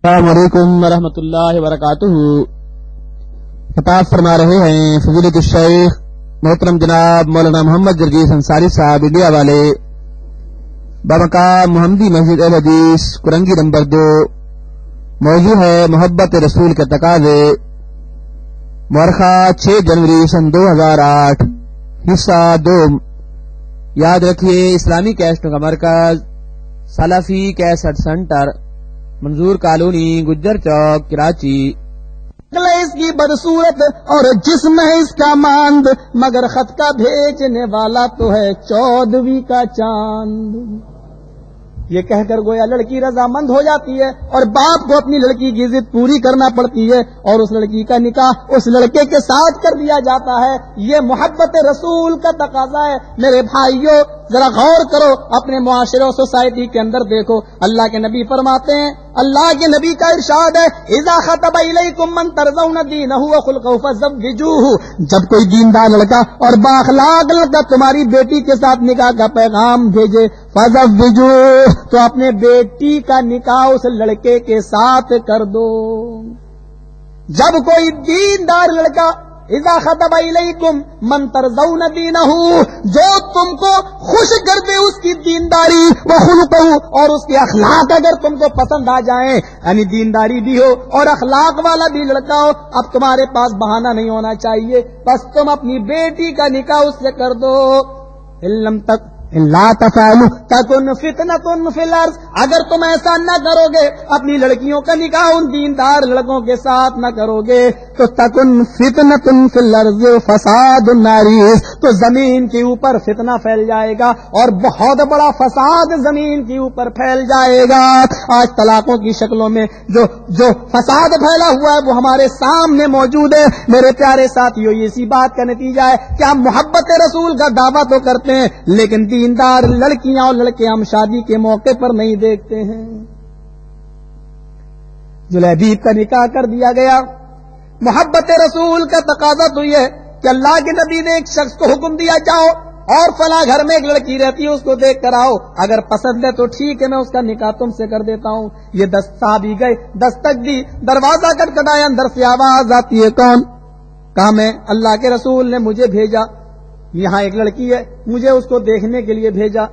السلام علیکم ورحمۃ اللہ وبرکاتہ۔ خطاب فرما رہے ہیں فضیلت الشیخ محترم جناب مولانا محمد جرجیس انصاری صاحب انڈیا والے، بمقام محمدی مسجد اہل حدیث کرنگی نمبر 2۔ موضوع ہے محبت رسول کے تقاضے، مورخہ 6 جنوری سن 2008، حصہ 2۔ یاد رکھیے اسلامی کیسٹوں کا مرکز سلفی کیسٹ سینٹر، منظور کالونی، گجر چوک، کراچی۔ اس کی بدصورت اور جسم ہے اس کا ماند، مگر خط کا بھیجنے والا تو ہے 14ویں کا چاند۔ یہ کہہ کر گویا لڑکی رضامند ہو جاتی ہے اور باپ کو اپنی لڑکی کی ضد پوری کرنا پڑتی ہے اور اس لڑکی کا نکاح اس لڑکے کے ساتھ کر دیا جاتا ہے۔ یہ محبت رسول کا تقاضا ہے۔ میرے بھائیوں ذرا غور کرو، اپنے معاشرے اور سوسائٹی کے اندر دیکھو، اللہ کے نبی فرماتے ہیں، اللہ کے نبی کا ارشاد ہے، اذا خطب الیکم من ترضون دینہ وخلقہ فزوجوہ۔ جب کوئی دیندار لڑکا اور بااخلاق لڑکا تمہاری بیٹی کے ساتھ نکاح کا پیغام بھیجے، فزوجوہ، تو اپنے بیٹی کا نکاح اس لڑکے کے ساتھ کر دو۔ جب کوئی دیندار لڑکا اذا خطب الیکم من ترضون دینہ، جو تم کو خوش کر دے اس کی دینداری، وخلقہ، اور اس کے اخلاق اگر تم کو پسند آ جائیں، یعنی دینداری بھی ہو اور اخلاق والا بھی لڑکا ہو، اب تمہارے پاس بہانہ نہیں ہونا چاہیے، بس تم اپنی بیٹی کا نکاح اس سے کر دو۔ لا تفعلوا تکن فتنۃ فی الارض، اگر تم ایسا نہ کرو گے، اپنی لڑکیوں کا نکاح ان دیندار لڑکوں کے ساتھ نہ کرو گے، تو تکن فتنۃ فی الارض فساد ناریز، تو زمین کے اوپر فتنہ پھیل جائے گا اور بہت بڑا فساد زمین کے اوپر پھیل جائے گا۔ آج طلاقوں کی شکلوں میں جو فساد پھیلا ہوا ہے وہ ہمارے سامنے موجود ہے۔ میرے پیارے ساتھیوں، اسی بات کا نتیجہ ہے کہ ہم محبت رسول کا دعویٰ تو کرتے ہیں لیکن دیندار لڑکیاں اور لڑکے ہم شادی کے موقع پر نہیں دیکھتے ہیں۔ جلیبیب کا نکاح کر دیا گیا۔ محبت رسول کا تقاضا تو یہ کہ اللہ کے نبی نے ایک شخص کو حکم دیا، جاؤ اور فلاں گھر میں ایک لڑکی رہتی ہے اس کو دیکھ کر آؤ، اگر پسند ہے تو ٹھیک ہے میں اس کا نکاح تم سے کر دیتا ہوں۔ یہ 10 صحابی گئے، دستک دی، دروازہ کھٹکھٹایا، اندر سے آواز آتی ہے، کون؟ کہا میں، اللہ کے رسول نے مجھے بھیجا، یہاں ایک لڑکی ہے، مجھے اس کو دیکھنے کے لیے بھیجا،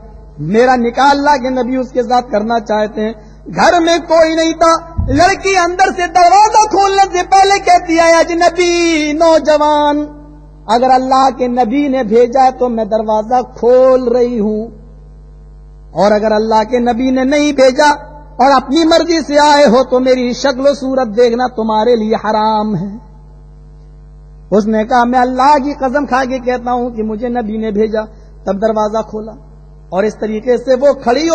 میرا نکاح اللہ کے نبی اس کے ساتھ کرنا چاہتے ہیں۔ گھر میں کوئی نہیں تھا، لڑکی اندر سے دروازہ کھولنے سے پہلے کہتی ہے، اجنبی نوجوان، اگر اللہ کے نبی نے بھیجا ہے تو میں دروازہ کھول رہی ہوں، اور اگر اللہ کے نبی نے نہیں بھیجا اور اپنی مرضی سے آئے ہو تو میری شکل و صورت دیکھنا تمہارے لیے حرام ہے۔ اس نے کہا میں اللہ کی قسم کھا کے کہتا ہوں کہ مجھے نبی نے بھیجا۔ تب دروازہ کھولا اور اس طریقے سے وہ کھڑی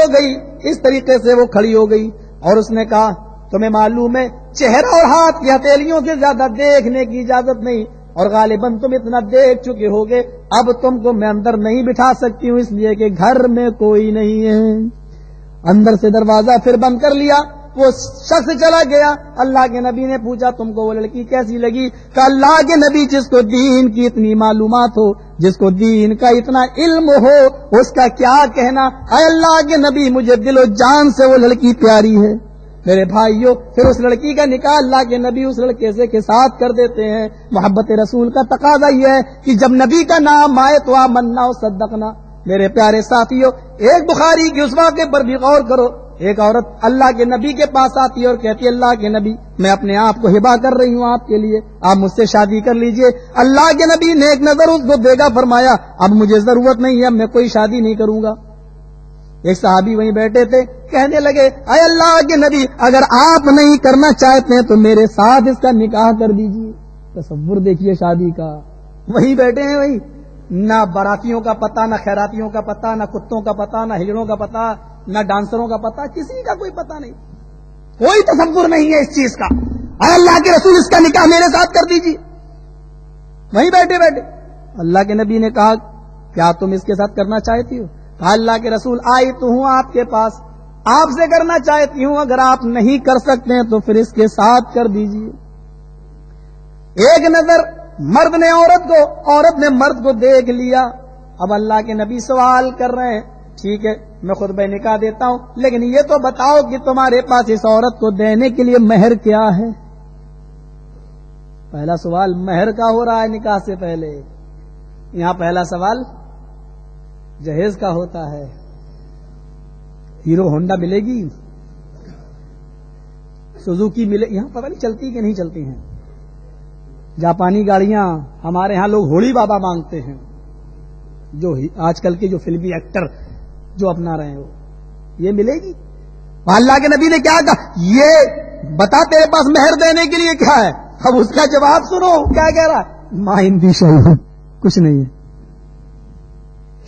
ہو گئی، اور اس نے کہا تمہیں معلوم ہے چہرہ اور ہاتھ کی ہتھیلیوں سے زیادہ دیکھنے کی اجازت نہیں، اور غالباً تم اتنا دیکھ چکے ہوگے، اب تم کو میں اندر نہیں بٹھا سکتی ہوں اس لیے کہ گھر میں کوئی نہیں ہے۔ اندر سے دروازہ پھر بند کر لیا، وہ شخص چلا گیا۔ اللہ کے نبی نے پوچھا تم کو وہ لڑکی کیسی لگی؟ کہ اللہ کے نبی جس کو دین کی اتنی معلومات ہو، جس کو دین کا اتنا علم ہو، اس کا کیا کہنا؟ اے اللہ کے نبی مجھے دل و جان سے وہ لڑکی پیاری ہے۔ میرے بھائیوں، پھر اس لڑکی کا نکاح اللہ کے نبی اس لڑکے سے کے ساتھ کر دیتے ہیں۔ محبت رسول کا تقاضا یہ ہے کہ جب نبی کا نام آئے تو آمنا و صدقنا۔ میرے پیارے ساتھیوں، ایک بخاری کی اس واقعے پر بھی غور کرو۔ ایک عورت اللہ کے نبی کے پاس آتی ہے اور کہتی ہے، اللہ کے نبی میں اپنے آپ کو ہبہ کر رہی ہوں آپ کے لیے، آپ مجھ سے شادی کر لیجئے۔ اللہ کے نبی نے ایک نظر اس کو دیکھا، فرمایا اب مجھے ضرورت نہیں ہے، میں کوئی شادی نہیں کروں گا۔ ایک صحابی وہیں بیٹھے تھے، کہنے لگے اے اللہ کے نبی اگر آپ نہیں کرنا چاہتے ہیں تو میرے ساتھ اس کا نکاح کر دیجئے۔ تصور دیکھیے شادی کا، وہیں بیٹھے ہیں، وہیں نہ براتیوں کا پتہ، نہ خیراتیوں کا پتہ، نہ کتوں کا پتہ، نہ ہجڑوں کا پتہ، نہ ڈانسروں کا پتہ، کسی کا کوئی پتہ نہیں، کوئی تصور نہیں ہے اس چیز کا۔ اے اللہ کے رسول اس کا نکاح میرے ساتھ کر دیجیے۔ وہیں بیٹھے اللہ کے نبی نے کہا کیا تم اس کے ساتھ کرنا چاہتی ہو؟ کہا اللہ کے رسول آئی تو ہوں آپ کے پاس، آپ سے کرنا چاہتی ہوں، اگر آپ نہیں کر سکتے ہیں تو پھر اس کے ساتھ کر دیجیے۔ ایک نظر مرد نے عورت کو، عورت نے مرد کو دیکھ لیا۔ اب اللہ کے نبی سوال کر رہے ہیں ٹھیک ہے میں خطبہ نکاح دیتا ہوں، لیکن یہ تو بتاؤ کہ تمہارے پاس اس عورت کو دینے کے لیے مہر کیا ہے؟ پہلا سوال مہر کا ہو رہا ہے نکاح سے پہلے، یہاں پہلا سوال جہیز کا ہوتا ہے۔ ہیرو ہونڈا ملے گی، سوزوکی ملے، یہاں پتہ نہیں چلتی کہ نہیں چلتی ہیں جاپانی گاڑیاں، ہمارے ہاں لوگ ہولی بابا مانگتے ہیں، جو آج کل کے جو فلمی ایکٹر جو اپنا رہے ہیں وہ یہ ملے گی؟ اللہ کے نبی نے کیا کہا؟ یہ بتا تیرے پاس مہر دینے کے لیے کیا ہے؟ اب اس کا جواب سنو کیا کہہ رہا ہے، ما ہندی شعیون، کچھ نہیں ہے،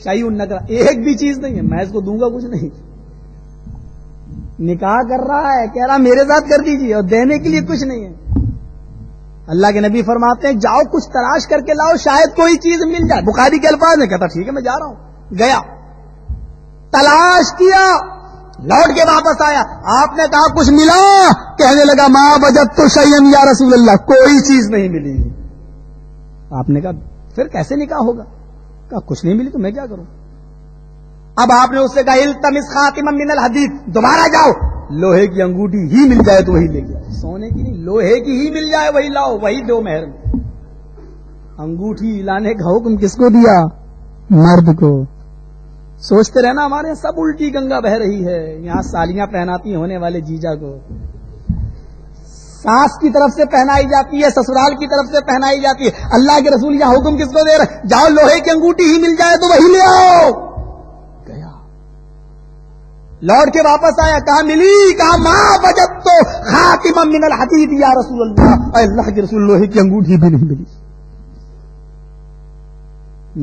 شعیون نکرا، ایک بھی چیز نہیں ہے، میں اس کو دوں گا کچھ نہیں۔ نکاح کر رہا ہے، کہہ رہا میرے ساتھ کر دیجیے، اور دینے کے لیے کچھ نہیں ہے۔ اللہ کے نبی فرماتے ہیں جاؤ کچھ تلاش کر کے لاؤ، شاید کوئی چیز مل جائے۔ بخاری کے الفاظ میں کہتا ٹھیک ہے میں جا رہا ہوں، گیا تلاش کیا، لوٹ کے واپس آیا، آپ نے کہا کچھ ملا؟ کہنے لگا ما وجدت شیئا یا رسول اللہ، کوئی چیز نہیں ملی۔ آپ نے کہا پھر کیسے نکاح ہوگا؟ کہا کچھ نہیں ملی تو میں کیا کروں؟ اب آپ نے اس سے کہا التمس خاتما من الحدید، دوبارہ جاؤ، لوہے کی انگوٹھی ہی مل جائے تو وہی لے جاؤ، سونے کی نہیں، لوہے کی ہی مل جائے وہی لاؤ، وہی دو مہر میں۔ انگوٹھی لانے کا حکم کس کو دیا؟ مرد کو۔ سوچتے رہنا ہمارے یہاں سب الٹی گنگا بہ رہی ہے، یہاں سالیاں پہناتی ہونے والے جیجا کو، ساس کی طرف سے پہنائی جاتی ہے، سسرال کی طرف سے پہنائی جاتی ہے۔ اللہ کے رسول یہاں حکم کس کو دے رہے؟ جاؤ لوہے کی انگوٹھی ہی مل جائے تو وہی لے آؤ۔ گیا، لوٹ کے واپس آیا، کہا ملی؟ کہا ما وجدت خاتما من الحدید یا رسول اللہ، اے اللہ کے رسول لوہے کی انگوٹھی بھی نہیں ملی۔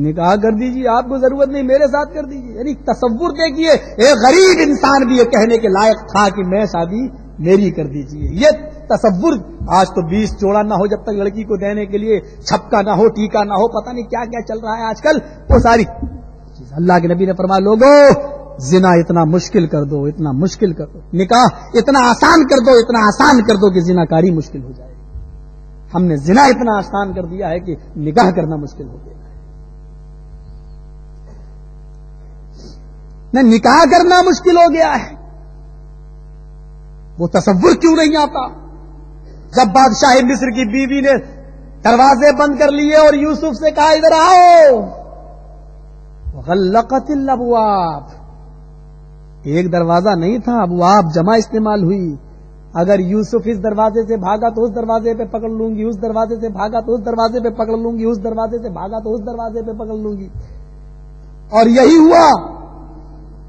نکاح کر دیجیے، آپ کو ضرورت نہیں، میرے ساتھ کر دیجیے۔ یعنی تصور دیکھیے، ایک غریب انسان بھی یہ کہنے کے لائق تھا کہ میں شادی میری کر دیجیے۔ یہ تصور آج تو 20 جوڑا نہ ہو جب تک لڑکی کو دینے کے لیے چھپکا نہ ہو، ٹیکا نہ ہو، پتہ نہیں کیا کیا چل رہا ہے آج کل، وہ ساری چیز۔ اللہ کے نبی نے فرمایا لوگوں زنا اتنا مشکل کر دو، اتنا مشکل کر دو، نکاح اتنا آسان کر دو، اتنا آسان کر دو کہ زنا کاری مشکل ہو جائے۔ ہم نے زنا اتنا آسان کر دیا ہے کہ نکاح کرنا مشکل ہو گیا۔ نہ نکاح کرنا مشکل ہو گیا ہے، وہ تصور کیوں نہیں آتا؟ جب بادشاہ مصر کی بیوی نے دروازے بند کر لیے اور یوسف سے کہا ادھر آؤ، غلقت الابواب، ایک دروازہ نہیں تھا، ابواب جمع استعمال ہوئی۔ اگر یوسف اس دروازے سے بھاگا تو اس دروازے پہ پکڑ لوں گی، اس دروازے سے بھاگا تو اس دروازے پہ پکڑ لوں گی، اس دروازے سے بھاگا تو اس دروازے پہ پکڑ لوں گی، اور یہی ہوا۔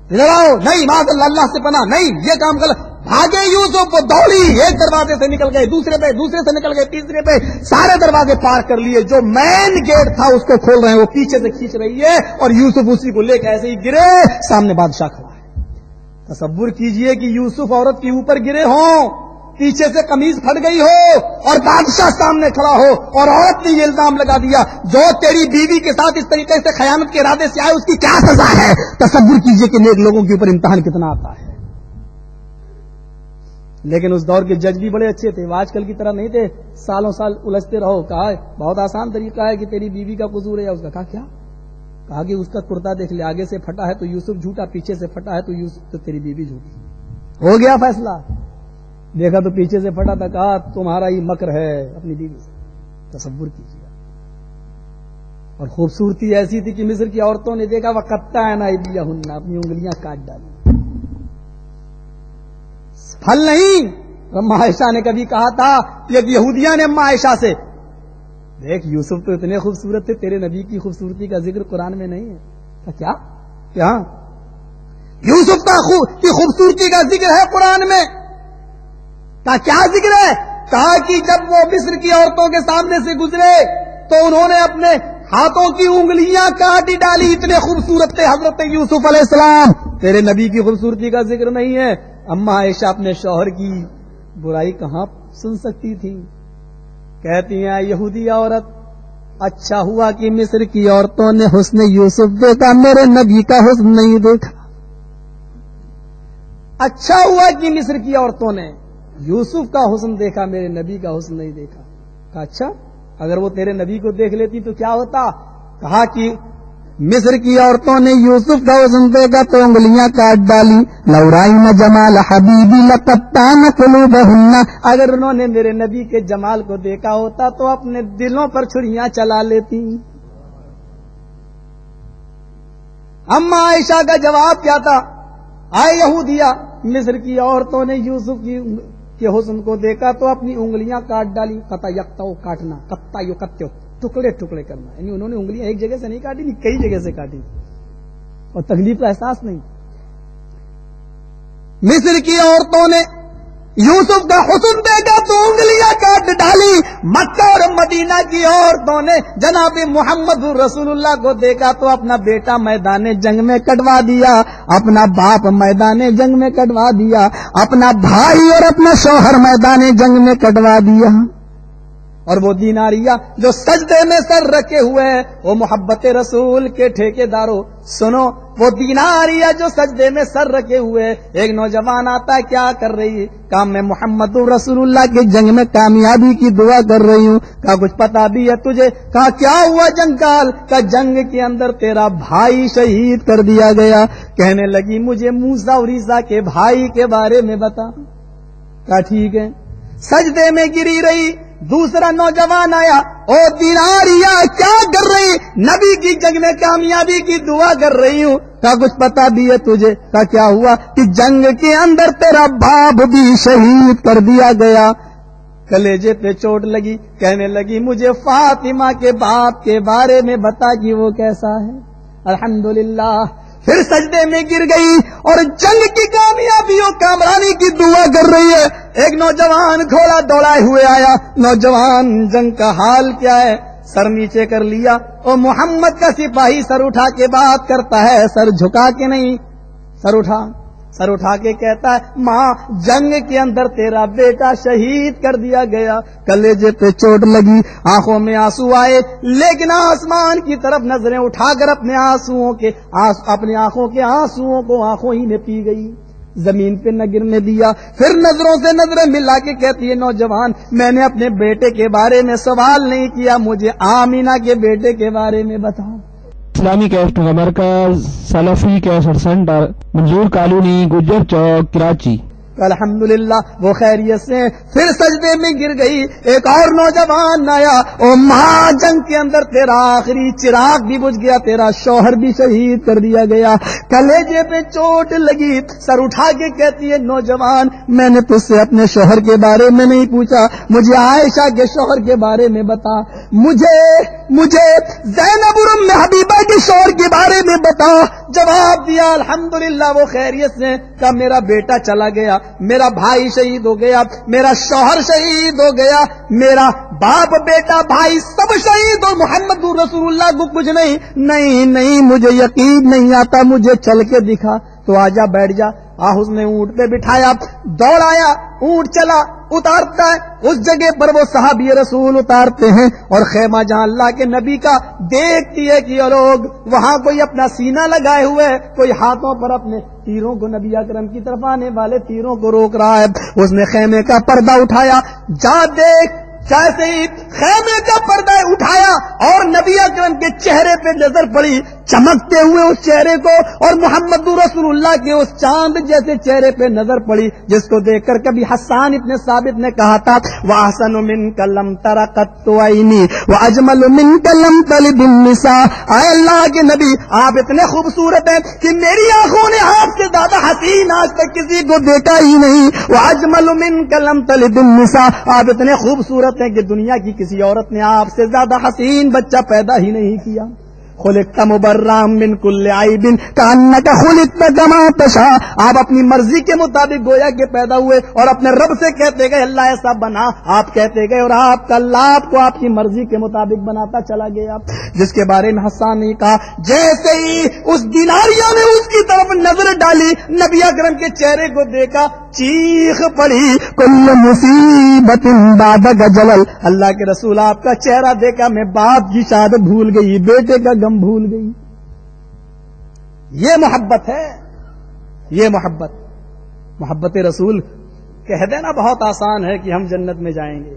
ادھر آؤ، نہیں معاذ اللہ سے پناہ، نہیں یہ کام غلط۔ بھاگے یوسف، وہ دوڑی، ایک دروازے سے نکل گئے، دوسرے پہ، دوسرے سے نکل گئے، تیسرے پہ، سارے دروازے پار کر لیے۔ جو مین گیٹ تھا اس کو کھول رہے ہیں، وہ پیچھے سے کھینچ رہی ہے، اور یوسف اسی کو لے کے ایسے ہی گرے، سامنے بادشاہ کھڑا ہے۔ تصور کیجئے کہ یوسف عورت کے اوپر گرے ہوں، پیچھے سے قمیض پھٹ گئی ہو، اور بادشاہ سامنے کھڑا ہو، اور عورت نے یہ الزام لگا دیا جو تیری بیوی کے ساتھ اس طریقے سے خیانت کے ارادے سے آئے اس کی کیا سزا ہے؟ تصور کیجئے کہ نیک لوگوں کے اوپر امتحان کتنا آتا ہے۔ لیکن اس دور کے جج بھی بڑے اچھے تھے، وہ آج کل کی طرح نہیں تھے سالوں سال الجھتے رہو۔ کہا بہت آسان طریقہ ہے کہ تیری بیوی کا قصور ہے، اس کا کہا کیا؟ کہا کہ اس کا کرتا دیکھ لے، آگے سے پھٹا ہے تو یوسف جھوٹا، پیچھے سے پھٹا ہے تو یوسف تو تیری بیوی جھوٹی۔ ہو گیا فیصلہ۔ دیکھا تو پیچھے سے پھٹا تھا، کہا تمہارا ہی مکر ہے اپنی بیوی سے۔ تصور کیجیے، اور خوبصورتی ایسی تھی کہ مصر کی عورتوں نے دیکھا وقطعن ایدیہن، اپنی انگلیاں کاٹ ڈالی۔ پھل نہیں، اما عائشہ نے کبھی کہا تھا، ایک یہودیہ نے اما عائشہ سے، دیکھ یوسف تو اتنے خوبصورت تھے، تیرے نبی کی خوبصورتی کا ذکر قرآن میں نہیں ہے۔ کیا کیا یوسف کی خوبصورتی کا ذکر ہے قرآن میں؟ کیا ذکر ہے؟ کہا کہ جب وہ مصر کی عورتوں کے سامنے سے گزرے تو انہوں نے اپنے ہاتھوں کی انگلیاں کاٹ ڈالی، اتنے خوبصورت تھے حضرت یوسف علیہ السلام۔ تیرے نبی کی خوبصورتی کا ذکر نہیں ہے۔ اما عائشہ اپنے شوہر کی برائی کہاں سن سکتی تھی؟ کہتی ہیں یہودی عورت، اچھا ہوا کہ مصر کی عورتوں نے حسن یوسف دیکھا، میرے نبی کا حسن نہیں دیکھا۔ اچھا ہوا کہ مصر کی عورتوں نے یوسف کا حسن دیکھا، میرے نبی کا حسن نہیں دیکھا۔ کہا اچھا، اگر وہ تیرے نبی کو دیکھ لیتی تو کیا ہوتا؟ کہا کہ مصر کی عورتوں نے یوسف کا حسن دیکھا تو انگلیاں کاٹ ڈالی. لورائن جمال حبیبی لقطان قلوبہن، اگر انہوں نے میرے نبی کے جمال کو دیکھا ہوتا تو اپنے دلوں پر چھریاں چلا لیتی. اما عائشہ کا جواب کیا تھا؟ آئے یہودیہ، مصر کی عورتوں نے یوسف کے حسن کو دیکھا تو اپنی انگلیاں کاٹ ڈالی. قطع یقطع کاٹنا، قطع یقطع ٹکڑے ٹکڑے کرنا، یعنی انہوں نے انگلیاں ایک جگہ سے نہیں کاٹی، نہیں کئی جگہ سے کاٹی اور تکلیف کا احساس نہیں. مصر کی عورتوں نے یوسف کا حسن دیکھا تو انگلیاں کاٹ ڈالی. مکہ اور مدینہ کی عورتوں نے جناب محمد رسول اللہ کو دیکھا تو اپنا بیٹا میدان جنگ میں کٹوا دیا، اپنا باپ میدان جنگ میں کٹوا دیا، اپنا بھائی اور اپنا شوہر میدان جنگ میں کٹوا دیا. اور وہ دیناریہ جو سجدے میں سر رکھے ہوئے ہیں، وہ محبت رسول کے ٹھیکیداروں سنو، وہ دیناریہ جو سجدے میں سر رکھے ہوئے ہیں. ایک نوجوان آتا ہے، کیا کر رہی ہے؟ کہا میں محمد رسول اللہ کے جنگ میں کامیابی کی دعا کر رہی ہوں. کہا کچھ پتا بھی ہے تجھے؟ کہا کیا ہوا جنگ کال؟ کہا جنگ کے اندر تیرا بھائی شہید کر دیا گیا. کہنے لگی مجھے موسیٰ اور عیسیٰ کے بھائی کے بارے میں بتا. کہا ٹھیک ہے. سجدے میں گری رہی. دوسرا نوجوان آیا، او دیناریہ کیا کر رہی؟ نبی کی جنگ میں کامیابی کی دعا کر رہی ہوں. کہا کچھ پتا بھی ہے تجھے؟ کہا کیا ہوا؟ کہ جنگ کے اندر تیرا باپ بھی شہید کر دیا گیا. کلیجے پہ چوٹ لگی. کہنے لگی مجھے فاطمہ کے باپ کے بارے میں بتا کہ وہ کیسا ہے. الحمدللہ. پھر سجدے میں گر گئی اور جنگ کی کامیابی اور کامرانی کی دعا کر رہی ہے. ایک نوجوان گھوڑا دوڑائے ہوئے آیا. نوجوان جنگ کا حال کیا ہے؟ سر نیچے کر لیا. اور محمد کا سپاہی سر اٹھا کے بات کرتا ہے، سر جھکا کے نہیں، سر اٹھا کے کہتا ہے ماں جنگ کے اندر تیرا بیٹا شہید کر دیا گیا. کلیجے پہ چوٹ لگی، آنکھوں میں آنسو آئے، لیکن آسمان کی طرف نظریں اٹھا کر اپنے اپنے آنکھوں کے آنسوؤں کو آنکھوں ہی نے پی گئی، زمین پہ نہ گرنے دیا. پھر نظروں سے نظریں ملا کے کہتی ہے نوجوان میں نے اپنے بیٹے کے بارے میں سوال نہیں کیا، مجھے آمینہ کے بیٹے کے بارے میں بتا. اسلامی کیسٹ کا مرکز سلفی کیسٹ سینٹر، منظور کالونی، گجر چوک، کراچی. الحمدللہ وہ خیریت سے. پھر سجدے میں گر گئی. ایک اور نوجوان آیا، او ماں جنگ کے اندر تیرا آخری چراغ بھی بجھ گیا، تیرا شوہر بھی شہید کر دیا گیا. کلیجے پہ چوٹ لگی. سر اٹھا کے کہتی ہے نوجوان میں نے تجھ سے اپنے شوہر کے بارے میں نہیں پوچھا، مجھے عائشہ کے شوہر کے بارے میں بتا، مجھے زینب ام حبیبہ کے شوہر کے بارے میں بتا. جواب دیا الحمدللہ وہ خیریت سے. کہا میرا بیٹا چلا گیا، میرا بھائی شہید ہو گیا، میرا شوہر شہید ہو گیا، میرا باپ بیٹا بھائی سب شہید، اور محمد رسول اللہ کو کچھ نہیں مجھے یقین نہیں آتا، مجھے چل کے دکھا. تو آجا بیٹھ جا. اس نے اونٹ پہ بٹھایا، دوڑایا، اونٹ چلا، اتارتا ہے اس جگہ پر وہ صحابی رسول اتارتے ہیں، اور خیمہ جہاں اللہ کے نبی کا دیکھتی ہے کہ لوگ وہاں کوئی اپنا سینہ لگائے ہوئے، کوئی ہاتھوں پر اپنے تیروں کو، نبی اکرم کی طرف آنے والے تیروں کو روک رہا ہے. اس نے خیمے کا پردہ اٹھایا، جا دیکھ. جیسے ہی خیمے کا پردہ اٹھایا اور نبی اکرم کے چہرے پہ نظر پڑی، چمکتے ہوئے اس چہرے کو، اور محمد رسول اللہ کے اس چاند جیسے چہرے پہ نظر پڑی جس کو دیکھ کر کبھی حسان ابن ثابت نے کہا تھا وَأَحْسَنُ مِنْكَ لَمْ تَرَ قَطُّ عَيْنِي وَأَجْمَلُ مِنْكَ لَمْ تَلِدِ النِّسَاءُ. اے اللہ کے نبی آپ اتنے خوبصورت ہیں کہ میری آنکھوں نے آپ سے زیادہ حسین آج تک کسی کو دیکھا ہی نہیں. وَأَجْمَلُ مِنْكَ لَمْ تَلِدِ النِّسَاءُ آپ اتنے خوبصورت ہیں کہ دنیا کی کسی عورت نے آپ سے زیادہ حسین بچہ پیدا ہی نہیں کیا. خلقت مبرّم من کل عیب کأنک خلقت کما تشاء. آپ اپنی مرضی کے مطابق گویا کہ پیدا ہوئے اور اپنے رب سے کہتے گئے اللہ ایسا بنا، آپ کہتے گئے اور آپ کا اللہ آپ کو آپ کی مرضی کے مطابق بناتا چلا گیا. جس کے بارے میں حسان نے کہا جیسے ہی اس دیناریہ نے اس کی طرف نظر ڈالی، نبی اکرم کے چہرے کو دیکھا، چیخ پڑی کل مصیبت بعدک جلل. اللہ کے رسول آپ کا چہرہ دیکھا میں باپ کی شہادت بھول گئی، بیٹے کا غم بھول گئی. یہ محبت ہے، یہ محبت رسول. کہہ دینا بہت آسان ہے کہ ہم جنت میں جائیں گے.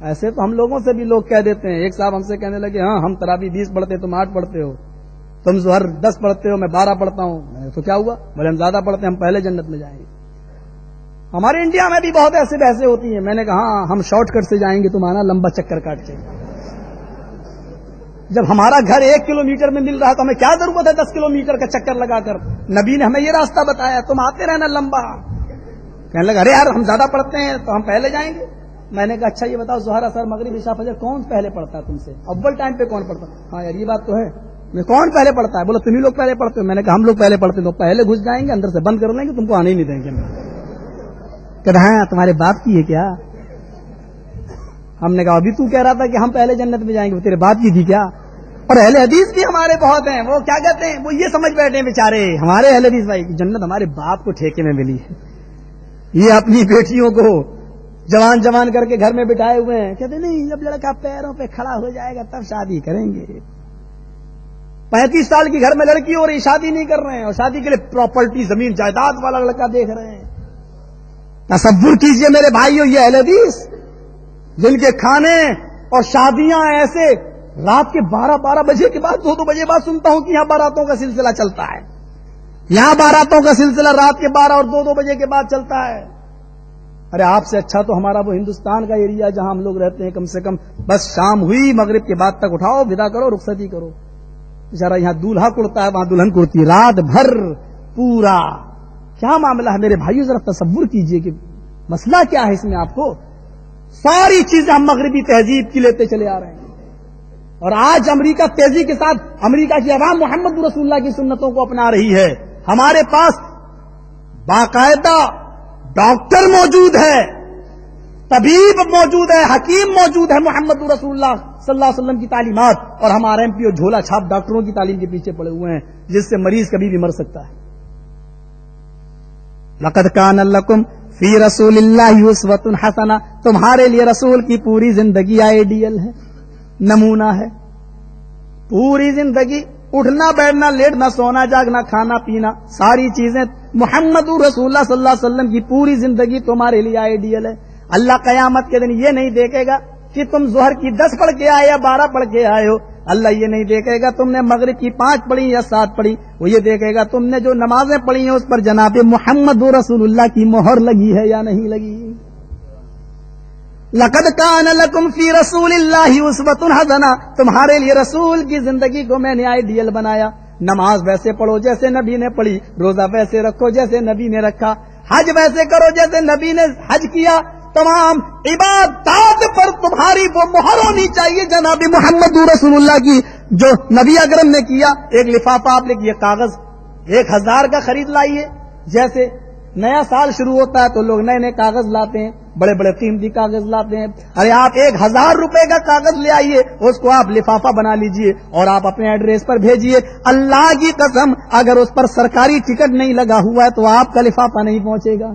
ایسے تو ہم لوگوں سے بھی لوگ کہہ دیتے ہیں. ایک صاحب ہم سے کہنے لگے ہاں ہم تراویح 20 پڑھتے تم 8 پڑھتے ہو. تم ظہر 10 پڑھتے ہو میں 12 پڑھتا ہوں. تو کیا ہوا؟ بولے ہم زیادہ پڑھتے ہیں, ہم پہلے جنت میں جائیں گے. ہمارے انڈیا میں بھی بہت ایسے بحثیں ہوتی ہیں. میں نے کہا ہاں ہم شارٹ کٹ سے جائیں گے, تم آنا لمبا چکر کاٹ کے. جب ہمارا گھر 1 کلومیٹر میں مل رہا تو ہمیں کیا ضرورت ہے 10 کلومیٹر کا چکر لگا کر؟ نبی نے ہمیں یہ راستہ بتایا, تم آتے رہنا لمبا. کہنے لگا ارے یار ہم زیادہ پڑھتے ہیں تو ہم پہلے جائیں گے. میں نے کہا اچھا یہ بتاؤ ظہر اثر مغرب عشاء فجر کون پہلے پڑھتا ہے تم سے؟ اول ٹائم پہ کون پڑھتا ہے؟ ہاں یار یہ بات تو ہے. میں کون پہلے پڑھتا ہے؟ بولو تم ہی لوگ پہلے پڑھتے ہو. میں نے کہا ہم لوگ پہلے پڑھتے ہیں. تو پہلے گھس جائیں گے, اندر سے بند کر لیں گے, تم کو آنے ہی نہیں دیں گے. کہ ہاں تمہارے باپ کی ہے کیا؟ ہم نے کہا ابھی تو کہہ رہا تھا کہ ہم پہلے جنت میں جائیں گے, وہ تیرے باپ کی تھی کیا؟ اور اہل حدیث بھی ہمارے بہت ہیں, وہ کیا کہتے ہیں, وہ یہ سمجھ بیٹھے ہیں بیچارے ہمارے اہل حدیث بھائی جنت ہمارے باپ کو ٹھیکے میں ملی ہے. یہ اپنی بیٹیوں کو جوان جوان کر کے گھر میں بٹھائے ہوئے ہیں. کہتے نہیں جب لڑکا پیروں پہ کھڑا ہو جائے گا تب شادی کریں گے. 35 سال کی گھر میں لڑکی ہو رہی, شادی نہیں کر رہے ہیں, اور شادی کے لیے پراپرٹی زمین جائیداد والا لڑکا دیکھ رہے ہیں. تصور کیجئے میرے بھائیوں, یہ اہل حدیث جن کے کھانے اور شادیاں ایسے رات کے 12 بجے کے بعد 2 بجے بعد سنتا ہوں کہ یہاں باراتوں کا سلسلہ چلتا ہے. یہاں باراتوں کا سلسلہ رات کے 12 اور 2 بجے کے بعد چلتا ہے. ارے آپ سے اچھا تو ہمارا وہ ہندوستان کا ایریا جہاں ہم لوگ رہتے ہیں, کم سے کم بس شام ہوئی مغرب کے بعد تک اٹھاؤ, ودا کرو, رخصتی کرو. بیچارہ یہاں دولہا کڑتا ہے, وہاں دلہن کڑتی ہے رات بھر پورا. کیا معاملہ ہے میرے بھائیو, ذرا تصور کیجئے کہ مسئلہ کیا ہے اس میں. آپ کو ساری چیزیں ہم مغربی تہذیب کی لیتے چلے آ رہے ہیں, اور آج امریکہ تیزی کے ساتھ امریکہ کی عوام محمد رسول اللہ کی سنتوں کو اپنا رہی ہے. ہمارے پاس باقاعدہ ڈاکٹر موجود ہے, طبیب موجود ہے, حکیم موجود ہے, محمد رسول اللہ صلی اللہ علیہ وسلم کی تعلیمات, اور ہم آر ایم پی اور جھولا چھاپ ڈاکٹروں کی تعلیم کے پیچھے پڑے ہوئے ہیں جس سے مریض کبھی بھی مر سکتا ہے. لقد کان لکم فی رسول اللہ اسوۃ حسنہ, تمہارے لیے رسول کی پوری زندگی آئیڈیل ہے, نمونہ ہے. پوری زندگی اٹھنا بیٹھنا لیٹنا سونا جاگنا کھانا پینا ساری چیزیں محمد رسول اللہ صلی اللہ علیہ وسلم کی پوری زندگی تمہارے لیے آئیڈیل ہے. اللہ قیامت کے دن یہ نہیں دیکھے گا کہ تم ظہر کی 10 پڑھ کے آئے یا 12 پڑھ کے آئے ہو. اللہ یہ نہیں دیکھے گا تم نے مغرب کی 5 پڑھی یا 7 پڑھی, وہ یہ دیکھے گا تم نے جو نمازیں پڑھی ہیں اس پر جناب محمد رسول اللہ کی مہر لگی ہے یا نہیں لگی. لقد کان لکم فی رسول اللہ اسوۃ حسنہ, تمہارے لیے رسول کی زندگی کو میں نے آئیڈیل بنایا. نماز ویسے پڑھو جیسے نبی نے پڑھی, روزہ ویسے رکھو جیسے نبی نے رکھا, حج ویسے کرو جیسے نبی نے حج کیا. تمام عبادات پر تمہاری وہ مہر ہونی چاہیے جناب محمد رسول اللہ کی جو نبی اکرم نے کیا. ایک لفافہ آپ لکھیے کاغذ 1000 کا خرید لائیے. جیسے نیا سال شروع ہوتا ہے تو لوگ نئے نئے کاغذ لاتے ہیں, بڑے بڑے قیمتی کاغذ لاتے ہیں. ارے آپ 1000 روپے کا کاغذ لے آئیے, اس کو آپ لفافہ بنا لیجئے اور آپ اپنے ایڈریس پر بھیجیے. اللہ کی قسم اگر اس پر سرکاری ٹکٹ نہیں لگا ہوا ہے تو آپ کا لفافہ نہیں پہنچے گا.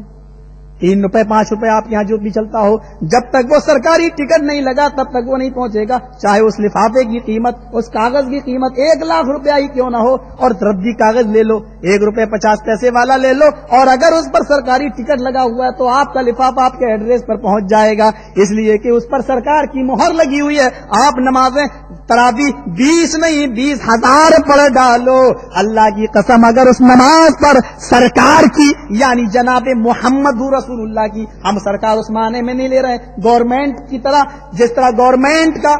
3 روپے 5 روپے آپ کے یہاں جو بھی چلتا ہو, جب تک وہ سرکاری ٹکٹ نہیں لگا تب تک وہ نہیں پہنچے گا. چاہے اس لفافے کی قیمت, اس کاغذ کی قیمت 1 لاکھ روپیہ ہی کیوں نہ ہو, اور ردی کاغذ لے لو 1 روپے 50 پیسے والا لے لو, اور اگر اس پر سرکاری ٹکٹ لگا ہوا ہے تو آپ کا لفافہ آپ کے ایڈریس پر پہنچ جائے گا, اس لیے کہ اس پر سرکار کی مہر لگی ہوئی ہے. آپ نمازیں تراویح 20 نہیں 20,000 پڑھ ڈالو, اللہ کی قسم اگر اس نماز پر سرکار کی یعنی جناب محمد رسول اللہ کی, ہم سرکار اس معنی میں نہیں لے رہے گورنمنٹ کی طرح, جس طرح گورنمنٹ کا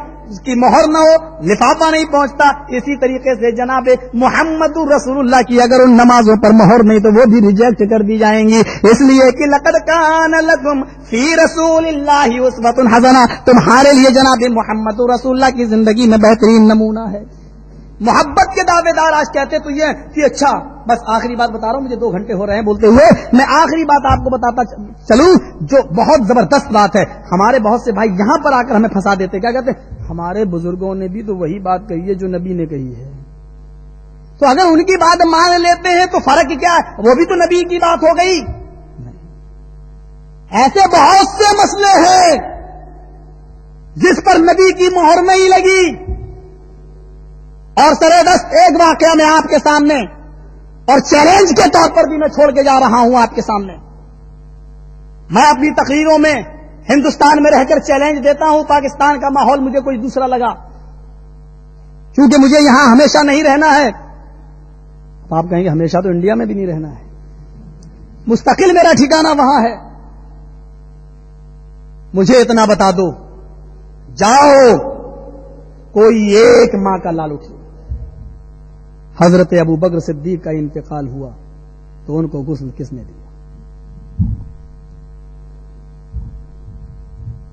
کی مہر نہ ہو لفافہ نہیں پہنچتا, اسی طریقے سے جناب محمد رسول اللہ کی اگر ان نمازوں پر مہر نہیں تو وہ بھی ریجیکٹ کر دی جائیں گی. اس لیے کہ لقد کان لکم فی رسول اللہ اسوۃ حسنہ, تمہارے لیے جناب محمد رسول اللہ کی زندگی میں بہترین نمونہ ہے. محبت کے دعوے دار آج کہتے تو یہ کہ اچھا بس آخری بات بتا رہا ہوں, مجھے 2 گھنٹے ہو رہے ہیں بولتے ہوئے, میں آخری بات آپ کو بتاتا چلوں جو بہت زبردست بات ہے. ہمارے بہت سے بھائی یہاں پر آ کر ہمیں پھنسا دیتے, کیا کہتے ہیں ہمارے بزرگوں نے بھی تو وہی بات کہی ہے جو نبی نے کہی ہے, تو اگر ان کی بات مان لیتے ہیں تو فرق کیا ہے, وہ بھی تو نبی کی بات ہو گئی. ایسے بہت سے مسئلے ہیں جس پر نبی کی مہر نہیں لگی, اور سرے دست ایک واقعہ میں آپ کے سامنے اور چیلنج کے طور پر بھی میں چھوڑ کے جا رہا ہوں آپ کے سامنے. میں اپنی تقریروں میں ہندوستان میں رہ کر چیلنج دیتا ہوں, پاکستان کا ماحول مجھے کوئی دوسرا لگا, کیونکہ مجھے یہاں ہمیشہ نہیں رہنا ہے. آپ کہیں گے ہمیشہ تو انڈیا میں بھی نہیں رہنا ہے، مستقل میرا ٹھکانہ وہاں ہے. مجھے اتنا بتا دو، جاؤ کوئی ایک ماں کا لال اٹھے. حضرت ابو بکر صدیق کا انتقال ہوا تو ان کو غسل کس نے دیا؟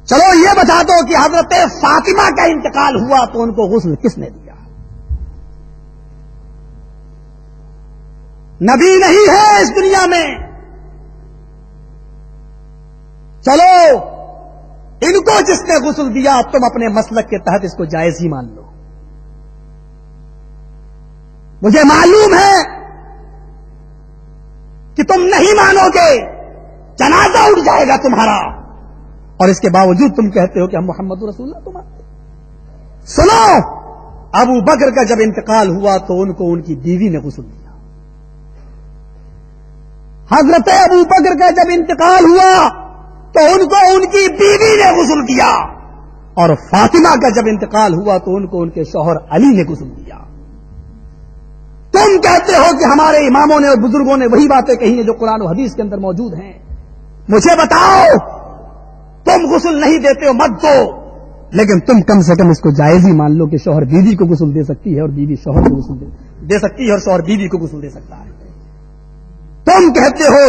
چلو یہ بتا دو کہ حضرت فاطمہ کا انتقال ہوا تو ان کو غسل کس نے دیا؟ نبی نہیں ہے اس دنیا میں. چلو ان کو جس نے غسل دیا تم اپنے مسلک کے تحت اس کو جائز ہی مان لو. مجھے معلوم ہے کہ تم نہیں مانو گے، جنازہ اٹھ جائے گا تمہارا، اور اس کے باوجود تم کہتے ہو کہ ہم محمد رسول اللہ تو مانتے. سنو، ابو بکر کا جب انتقال ہوا تو ان کو ان کی بیوی نے غسل دیا. حضرت ابو بکر کا جب انتقال ہوا تو ان کو ان کی بیوی نے غسل دیا، اور فاطمہ کا جب انتقال ہوا تو ان کو ان کے شوہر علی نے غسل دیا. تم کہتے ہو کہ ہمارے اماموں نے اور بزرگوں نے وہی باتیں کہی ہیں جو قرآن و حدیث کے اندر موجود ہیں. مجھے بتاؤ، تم غسل نہیں دیتے ہو، مت دو، لیکن تم کم سے کم اس کو جائز ہی مان لو کہ شوہر بیوی کو غسل دے سکتی ہے اور بیوی شوہر کو غسل دے سکتی ہے اور شوہر بیوی کو غسل دے سکتا ہے. تم کہتے ہو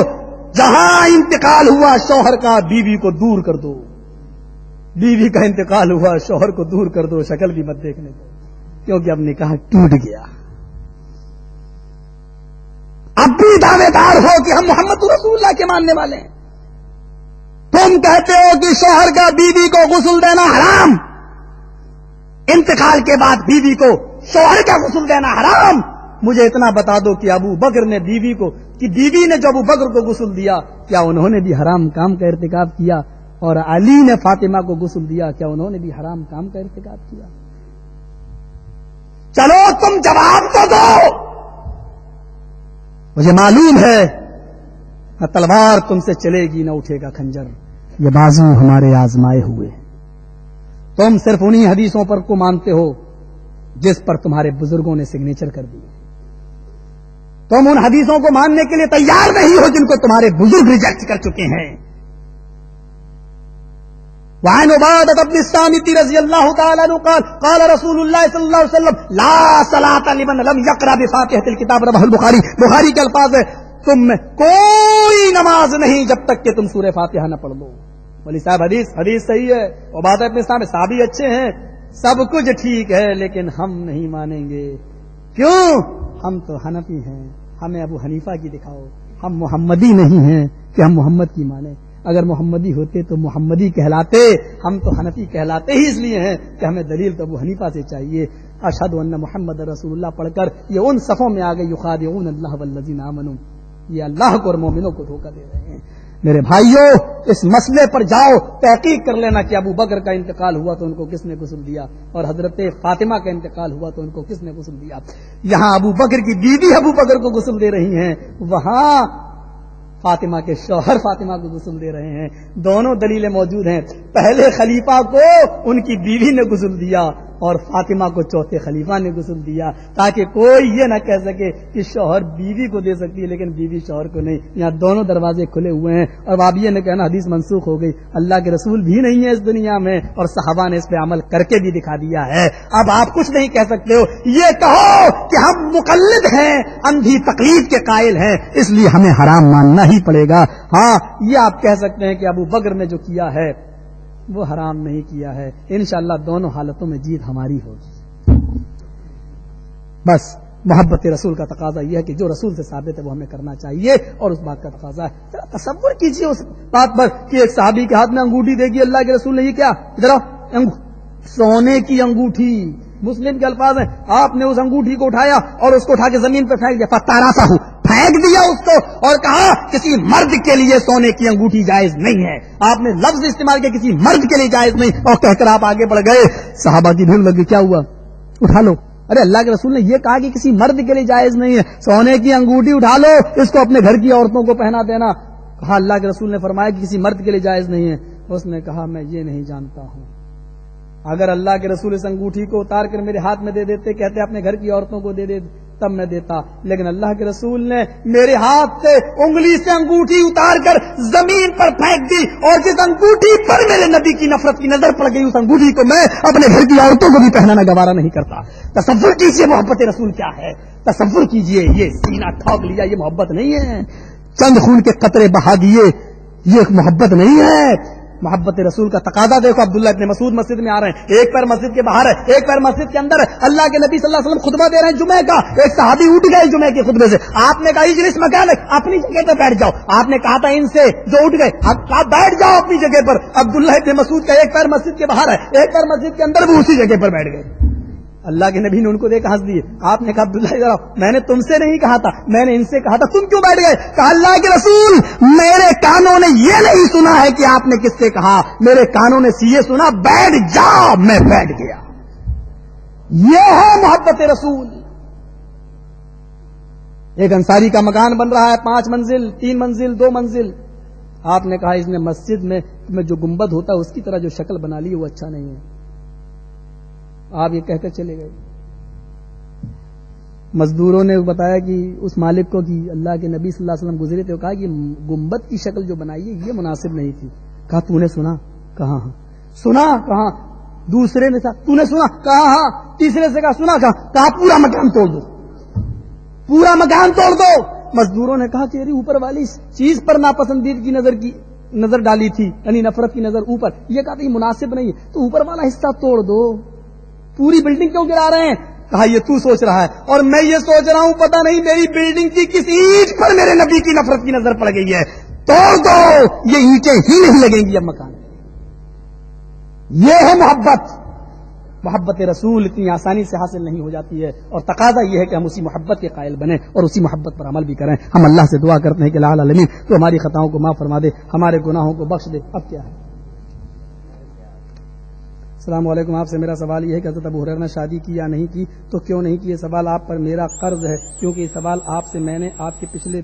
جہاں انتقال ہوا شوہر کا بیوی کو دور کر دو، بیوی کا انتقال ہوا شوہر کو دور کر دو، شکل بھی مت دیکھنے دو، کیونکہ اب نکاح ٹوٹ گیا. اب بھی دعوے دار ہو کہ ہم محمد رسول اللہ کے ماننے والے ہیں. تم کہتے ہو کہ شوہر کا بیوی کو غسل دینا حرام، انتقال کے بعد بیوی کو شوہر کا غسل دینا حرام. مجھے اتنا بتا دو کہ ابو بکر نے بیوی نے جو ابو بکر کو غسل دیا، کیا انہوں نے بھی حرام کام کا ارتکاب کیا؟ اور علی نے فاطمہ کو غسل دیا، کیا انہوں نے بھی حرام کام کا ارتکاب کیا؟ چلو تم جواب تو دو. مجھے معلوم ہے نہ تلوار تم سے چلے گی نہ اٹھے گا خنجر، یہ بازو ہمارے آزمائے ہوئے. تم صرف انہی حدیثوں پر کو مانتے ہو جس پر تمہارے بزرگوں نے سگنیچر کر دی. تم ان حدیثوں کو ماننے کے لیے تیار نہیں ہو جن کو تمہارے بزرگ ریجیکٹ کر چکے ہیں. وعن عبادة بن الصامت رضی اللہ تعالی عنہ قال قال رسول اللہ صلی اللہ علیہ وسلم لا صلاة لمن لم يقرأ بفاتحة الكتاب. رواه البخاری. بخاری کے الفاظ ہے تم میں کوئی نماز نہیں جب تک کہ تم سورہ فاتحہ نہ پڑھ لو. ولی صاحب حدیث صحیح ہے، عبادہ بن الصامت صحابی اچھے ہیں، سب کچھ ٹھیک ہے، لیکن ہم نہیں مانیں گے. کیوں؟ ہم تو حنفی ہیں، ہمیں ابو حنیفہ کی دکھاؤ. ہم محمدی نہیں ہیں کہ ہم محمد کی مانیں. اگر محمدی ہوتے تو محمدی کہلاتے، ہم تو حنفی کہلاتے ہی اس لیے ہیں کہ ہمیں دلیل تو ابو حنیفہ سے چاہیے. اشہد ان محمد رسول اللہ پڑھ کر یہ ان صفوں میں آ گئے یخادعون اللہ والذین آمنوا، یہ اللہ کو اور مومنوں کو دھوکہ دے رہے ہیں. میرے بھائیوں، اس مسئلے پر جاؤ، تحقیق کر لینا کہ ابو بکر کا انتقال ہوا تو ان کو کس نے غسل دیا، اور حضرت فاطمہ کا انتقال ہوا تو ان کو کس نے غسل دیا. یہاں ابو بکر کی بیوی ابو بکر کو غسل دے رہی ہیں، وہاں فاطمہ کے شوہر فاطمہ کو غسل دے رہے ہیں. دونوں دلیلیں موجود ہیں. پہلے خلیفہ کو ان کی بیوی نے غسل دیا اور فاطمہ کو چوتھے خلیفہ نے غسل دیا، تاکہ کوئی یہ نہ کہہ سکے کہ شوہر بیوی کو دے سکتی ہے لیکن بیوی شوہر کو نہیں. یہاں دونوں دروازے کھلے ہوئے ہیں. اور بابیہ نے کہنا حدیث منسوخ ہو گئی، اللہ کے رسول بھی نہیں ہے اس دنیا میں اور صحابہ نے اس پہ عمل کر کے بھی دکھا دیا ہے. اب آپ کچھ نہیں کہہ سکتے ہو. یہ کہو کہ ہم مقلد ہیں، اندھی تقلید کے قائل ہیں، اس لیے ہمیں حرام ماننا ہی پڑے گا. ہاں یہ آپ کہہ سکتے ہیں کہ ابو بکر نے جو کیا ہے وہ حرام نہیں کیا ہے. انشاءاللہ دونوں حالتوں میں جیت ہماری ہوگی. بس محبت رسول کا تقاضا یہ ہے کہ جو رسول سے ثابت ہے وہ ہمیں کرنا چاہیے، اور اس بات کا تقاضا ہے. ذرا تصور کیجیے اس بات پر کہ ایک صحابی کے ہاتھ میں انگوٹھی دے گی اللہ کے رسول نے، یہ کیا ذرا سونے کی انگوٹھی، مسلم کے الفاظ ہیں، آپ نے اس انگوٹھی کو اٹھایا اور اس کو اٹھا کے زمین پہ پھینک دیا، فتاراسا ہو، پھینک دیا اس کو، اور کہا کسی مرد کے لیے سونے کی انگوٹھی جائز نہیں ہے. آپ نے لفظ استعمال کیا کسی مرد کے لیے جائز نہیں، اور کہہ کر آپ آگے بڑھ گئے. صحابہ کی بھیڑ لگ گئی، کیا ہوا؟ اٹھا لو. ارے اللہ کے رسول نے یہ کہا کہ کسی مرد کے لیے جائز نہیں ہے، سونے کی انگوٹھی اٹھا لو، اس کو اپنے گھر کی عورتوں کو پہنا دینا. کہا اللہ کے رسول نے فرمایا کہ کسی مرد کے لیے جائز نہیں ہے. اس نے کہا میں یہ نہیں جانتا ہوں. اگر اللہ کے رسول اس انگوٹھی کو اتار کر میرے ہاتھ میں دے دیتے، کہتے اپنے گھر کی عورتوں کو دے دے، تب میں دیتا، لیکن اللہ کے رسول نے میرے ہاتھ سے انگلی سے انگوٹھی اتار کر زمین پر پھینک دی، اور جس انگوٹھی پر میرے نبی کی نفرت کی نظر پڑ گئی اس انگوٹھی کو میں اپنے گھر کی عورتوں کو بھی پہنانا گوارا نہیں کرتا۔ تصور کیجئے محبت رسول کیا ہے، تصور کیجئے، یہ سینہ ٹھوک لیا یہ محبت نہیں ہے، چند خون کے قطرے بہا دیے یہ محبت نہیں ہے۔ محبت رسول کا تقاضا دیکھو، عبداللہ ابن مسعود مسجد میں آ رہے ہیں، ایک پیر مسجد کے باہر ہے، ایک پیر مسجد کے اندر ہے، اللہ کے نبی صلی اللہ علیہ وسلم خطبہ دے رہے ہیں جمعے کا، ایک صحابی اٹھ گئے جمعے کے خطبے سے، آپ نے کہا اجلس مکانک، اپنی جگہ پہ بیٹھ جاؤ، آپ نے کہا تھا ان سے جو اٹھ گئے آپ بیٹھ جاؤ اپنی جگہ پر، عبداللہ ابن مسعود کا ایک پیر مسجد کے باہر ہے، ایک پیر مسجد کے اندر، وہ اسی جگہ پر بیٹھ گئے۔ اللہ کے نبی نے ان کو دیکھ ہنس دیے، آپ نے کہا عبداللہ ذرا میں نے تم سے نہیں کہا تھا، میں نے ان سے کہا تھا، تم کیوں بیٹھ گئے؟ کہا اللہ کے رسول میرے کانوں نے یہ نہیں سنا ہے کہ آپ نے کس سے کہا، میرے کانوں نے یہ سنا بیٹھ جاؤ، میں بیٹھ گیا۔ یہ ہے محبت رسول۔ ایک انصاری کا مکان بن رہا ہے، 5 منزل 3 منزل 2 منزل، آپ نے کہا اس نے مسجد میں جو گنبد ہوتا ہے اس کی طرح جو شکل بنا لی وہ اچھا نہیں ہے، آپ یہ کہہ کر چلے گئے۔ مزدوروں نے بتایا کہ اس مالک کو کہ اللہ کے نبی صلی اللہ علیہ وسلم گزرے تھے، کہا کہ گنبد کی شکل جو بنائی ہے یہ مناسب نہیں تھی۔ کہا تو نے سنا؟ کہا ہاں۔ سنا؟ کہا دوسرے نے کہا تو نے سنا؟ کہا ہاں۔ تیسرے سے کہا سنا؟ کہا پورا مکان توڑ دو، پورا مکان توڑ دو۔ مزدوروں نے کہا تیری اوپر والی چیز پر ناپسندیدگی کی نظر ڈالی تھی، یعنی نفرت کی نظر اوپر، یہ کہا تھا یہ مناسب نہیں ہے، تو اوپر والا حصہ توڑ دو، پوری بلڈنگ کیوں گرا رہے ہیں؟ کہا یہ تو سوچ رہا ہے اور میں یہ سوچ رہا ہوں، پتہ نہیں میری بلڈنگ کی کس اینٹ پر میرے نبی کی نفرت کی نظر پڑ گئی ہے، توڑ دو، یہ اینٹیں ہی نہیں لگیں گی اب مکان۔ یہ ہے محبت۔ محبت رسول اتنی آسانی سے حاصل نہیں ہو جاتی ہے، اور تقاضا یہ ہے کہ ہم اسی محبت کے قائل بنیں اور اسی محبت پر عمل بھی کریں۔ ہم اللہ سے دعا کرتے ہیں کہ الہ العالمین تو ہماری خطاؤں کو معاف فرما دے، ہمارے گناہوں کو بخش دے۔ اب کیا ہے؟ السلام علیکم، آپ سے میرا سوال یہ ہے کہ حضرت ابو ہریرہ نے شادی کی یا نہیں کی، تو کیوں نہیں کی؟ یہ سوال آپ پر میرا قرض ہے، کیونکہ یہ سوال آپ سے میں نے آپ کے پچھلے